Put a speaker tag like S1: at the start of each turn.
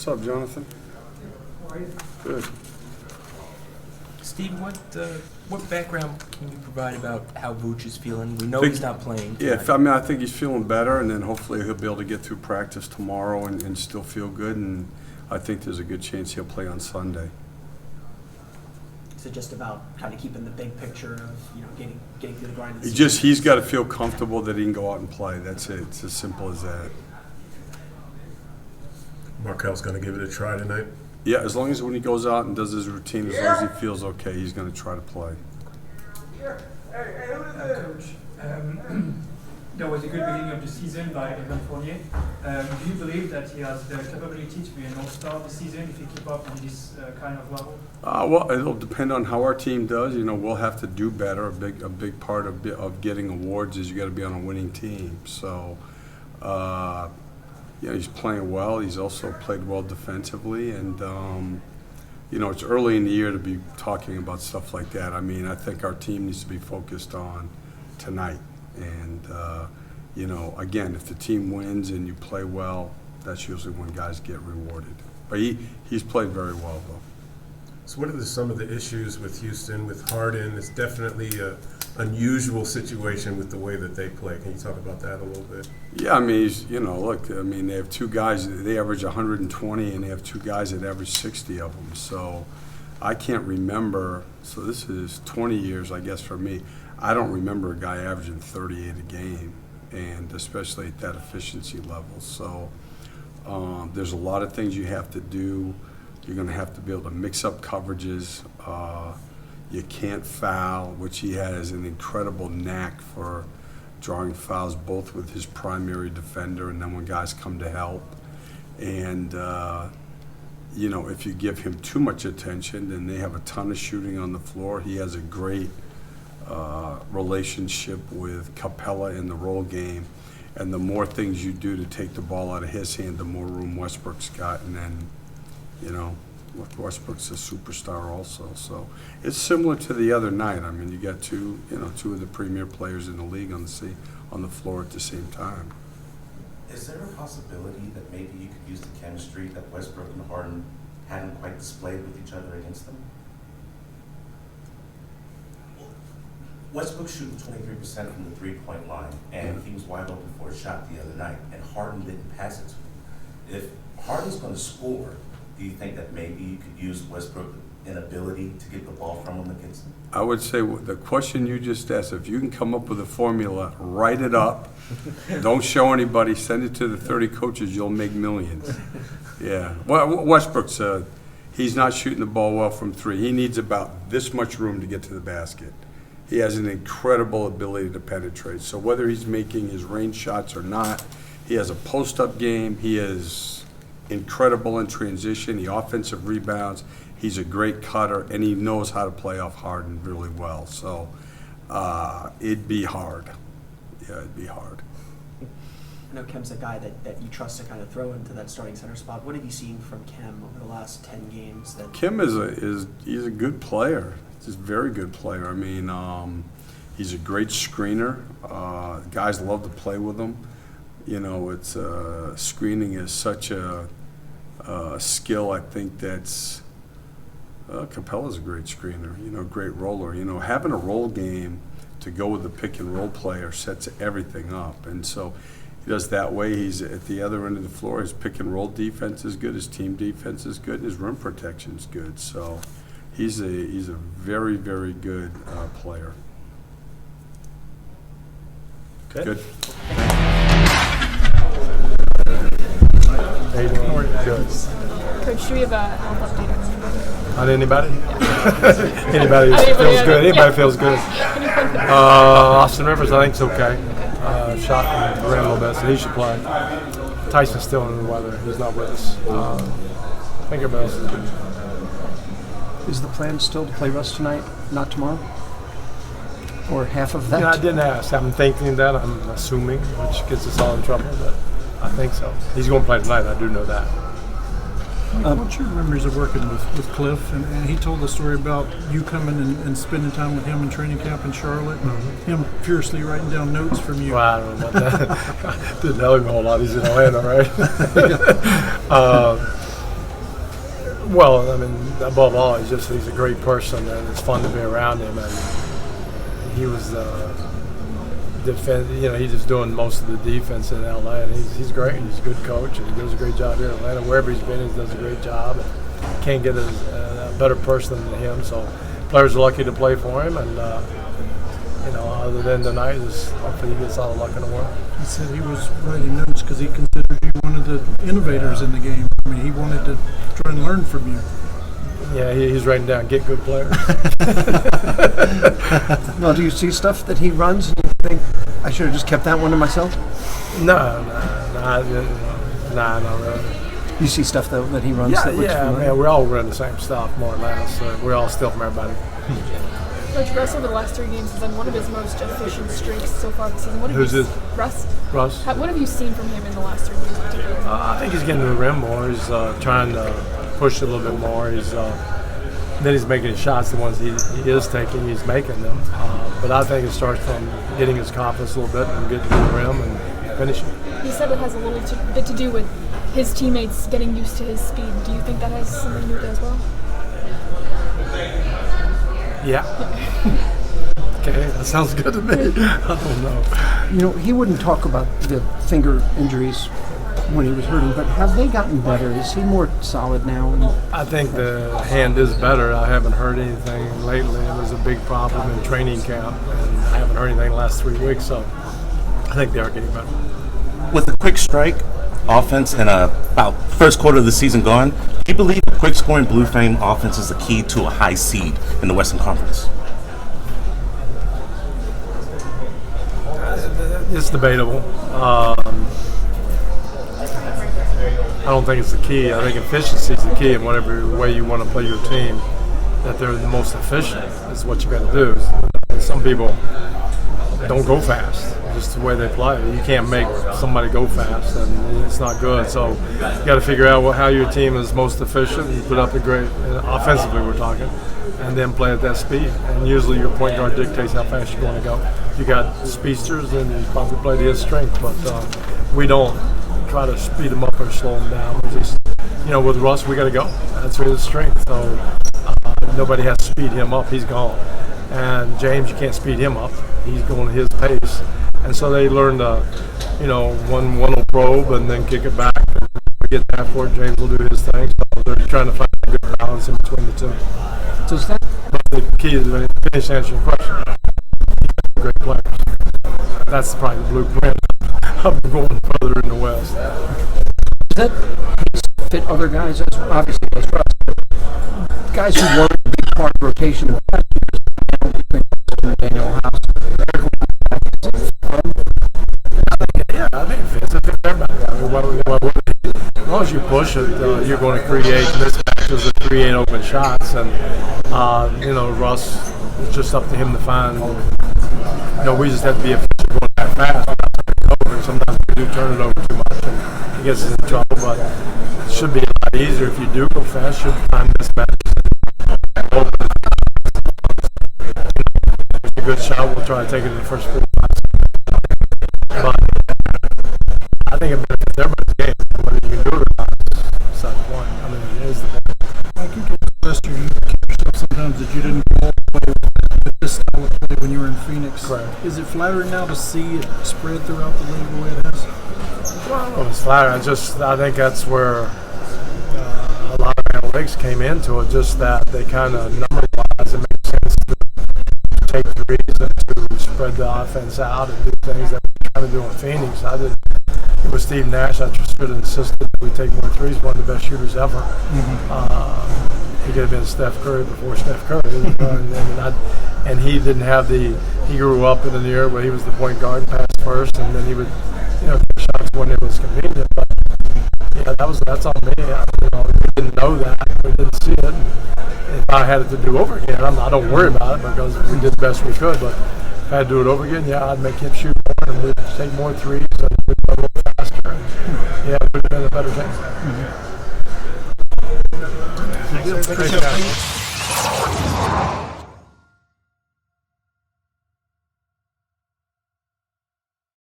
S1: What's up, Jonathan?
S2: How are you?
S1: Good.
S3: Steve, what background can you provide about how Vooch is feeling? We know
S1: Think-
S3: he's not playing
S1: Yeah,
S3: tonight.
S1: I think he's feeling better, and then hopefully he'll be able to get through practice tomorrow and still feel good, and I think there's a good chance he'll play on Sunday.
S2: Is it just about kind of keeping the big picture of, getting through the grind of the
S1: He's got to feel comfortable that he can go out and play. That's it. It's as simple as that.
S4: Markel's going to give it a try tonight.
S1: Yeah, as long as when he goes out and does his routine, as long as he feels okay, he's going to try to play.
S5: Coach, there was a good beginning of the season by Evan Fournier. Do you believe that he has the capability to be an all-star this season if he keep up on this kind of level?
S1: Well, it'll depend on how our team does. We'll have to do better. A big part of getting awards is you got to be on a winning team. So, he's playing well. He's also played well defensively, and it's early in the year to be talking about stuff like that. I think our team needs to be focused on tonight. And, again, if the team wins and you play well, that's usually when guys get rewarded. But he's played very well, though.
S4: So what are some of the issues with Houston, with Harden? It's definitely an unusual situation with the way that they play. Can you talk about that a little bit?
S1: Yeah, they have two guys, they average 120, and they have two guys that average 60 of them. So I can't remember, so this is 20 years, I guess, for me. I don't remember a guy averaging 38 a game, and especially at that efficiency level. So there's a lot of things you have to do. You're going to have to be able to mix up coverages. You can't foul, which he has an incredible knack for drawing fouls, both with his primary defender and then when guys come to help. And, if you give him too much attention, then they have a ton of shooting on the floor. He has a great relationship with Capella in the roll game. And the more things you do to take the ball out of his hand, the more room Westbrook's got. And then, Westbrook's a superstar also. So it's similar to the other night. You got two of the premier players in the league on the floor at the same time.
S6: Is there a possibility that maybe you could use the chemistry that Westbrook and Harden hadn't quite displayed with each other against them? Westbrook shooting 23% from the three-point line, and he was wide open for a shot the other night, and Harden didn't pass it to him. If Harden's going to score, do you think that maybe you could use Westbrook's inability to get the ball from him against him?
S1: I would say the question you just asked, if you can come up with a formula, write it up, don't show anybody, send it to the 30 coaches, you'll make millions. Yeah. Well, Westbrook's, he's not shooting the ball well from three. He needs about this much room to get to the basket. He has an incredible ability to penetrate. So whether he's making his range shots or not, he has a post-up game. He is incredible in transition. The offensive rebounds. He's a great cutter, and he knows how to play off Harden really well. So it'd be hard. Yeah, it'd be hard.
S2: I know Kem's a guy that you trust to kind of throw into that starting center spot. What have you seen from Kem over the last 10 games?
S1: Kim he's a good player. He's a very good player. He's a great screener. Guys love to play with him. It's screening is such a skill. I think that's Capella's a great screener. Great roller. Having a roll game to go with the pick and roll player sets everything up, and so he does that way. He's at the other end of the floor. His pick and roll defense is good. His team defense is good. His rim protection is good. So he's a very, very good player.
S4: Okay.
S1: Good.
S7: Hey, good.
S8: Coach, do we have a health update?
S7: On anybody? Anybody feels good. Anybody feels good. Austin Rivers, I think, is okay. Shot and ran a little bit, so he should play. Tyson's still in the weather. He's not with us. I think everybody else is good.
S9: Is the plan still to play Russ tonight, not tomorrow? Or half of that?
S7: I didn't ask. I'm thinking that. I'm assuming, which gets us all in trouble, but I think so. He's going to play tonight. I do know that.
S10: What's your memories of working with Cliff? And he told the story about you coming and spending time with him in training camp in Charlotte, and him furiously writing down notes from you.
S7: Well, I don't know about that. Didn't know him a whole lot. He's in Atlanta, right? Well, I mean, above all, he's a great person, and it's fun to be around him. And he was he's just doing most of the defense in LA, and he's great. He's a good coach, and he does a great job here in Atlanta. Wherever he's been, he does a great job. And can't get a better person than him. So players are lucky to play for him, and other than tonight, hopefully he gets all the luck in the world.
S10: He said he was writing notes because he considers you one of the innovators in the game. I mean, he wanted to try and learn from you.
S7: Yeah, he's writing down, get good players.
S9: Well, do you see stuff that he runs and you think, I should have just kept that one to myself?
S7: No, not really.
S9: You see stuff, though, that he runs
S7: Yeah,
S9: that looks familiar?
S7: man, we all run the same stuff, more or less. We all steal from everybody.
S8: Coach, Russ over the last 3 games has been one of his most efficient streaks so far this season.
S7: Who's this?
S8: Russ.
S7: Russ?
S8: What have you seen from him in the last 3 games in particular?
S7: I think he's getting to the rim more. He's trying to push it a little bit more. Then he's making his shots, the ones he is taking, he's making them. But I think it starts from getting his confidence a little bit and getting to the rim and finishing.
S8: He said it has a little bit to do with his teammates getting used to his speed. Do you think that has something to do with it as well?
S7: Yeah. Okay, that sounds good to me. I don't know.
S9: He wouldn't talk about the finger injuries when he was hurting, but have they gotten better? Is he more solid now?
S7: I think the hand is better. I haven't heard anything lately. It was a big problem in training camp, and I haven't heard anything the last 3 weeks, so I think they are getting better.
S6: With a quick strike offense and about first quarter of the season gone, do you believe a quick scoring Blue Flame offense is the key to a high seed in the Western Conference?
S7: It's debatable. I don't think it's the key. I think efficiency is the key in whatever way you want to play your team. That they're the most efficient is what you got to do. And some people don't go fast. Just the way they play. You can't make somebody go fast, and it's not good. So you got to figure out how your team is most efficient. You put up a great, offensively we're talking, and then play at that speed. And usually your point guard dictates how fast you're going to go. If you got speedsters, then you probably play to his strength. But we don't try to speed them up or slow them down. We just, with Russ, we got to go. That's his strength. So nobody has to speed him up. He's gone. And James, you can't speed him up. He's going at his pace. And so they learn to, one will probe and then kick it back. And get that for it. James will do his thing. So they're trying to find a good balance in between the two.
S9: So is that
S7: But the key is to finish answering your question. Great players. That's probably the blueprint of going further in the West.
S9: Does that fit other guys? Obviously, those Russ. Guys who weren't a big part of rotation in the past years, Daniel House.
S7: Yeah, I think it fits. It fits everybody. I mean, as long as you push it, you're going to create mismatches and create open shots. And, Russ, it's just up to him to find. We just have to be efficient going that fast. Sometimes we do turn it over too much and he gets us in trouble. But it should be a lot easier if you do go fast. You should find mismatches. Open. It's a good shot. We'll try to take it in the first 4 minutes. But I think it benefits everybody's game. Whether you can do it or not, beside the point. I mean, it is the point.
S10: Like you told Lester, you kept yourself sometimes that you didn't go all the way with this style of play when you were in Phoenix.
S7: Correct.
S10: Is it flattering now to see it spread throughout the league the way it has?
S7: Well, it's flattering. I think that's where a lot of analytics came into it. Just that they kind of number-wise, it makes sense to take threes and to spread the offense out and do things that we're trying to do in Phoenix. It was Steve Nash. I just should have insisted that we take more threes. One of the best shooters ever. He could have been Steph Curry before Steph Curry. And he didn't have he grew up in an era where he was the point guard, passed first, and then he would, take shots when it was convenient. But yeah, that's on me. We didn't know that. We didn't see it. If I had it to do over again, I don't worry about it because we did the best we could. But if I had to do it over again, I'd make him shoot more and we'd take more threes and we'd go a little faster. And, it would have been a better game.
S10: Mm-hmm.
S7: Great job.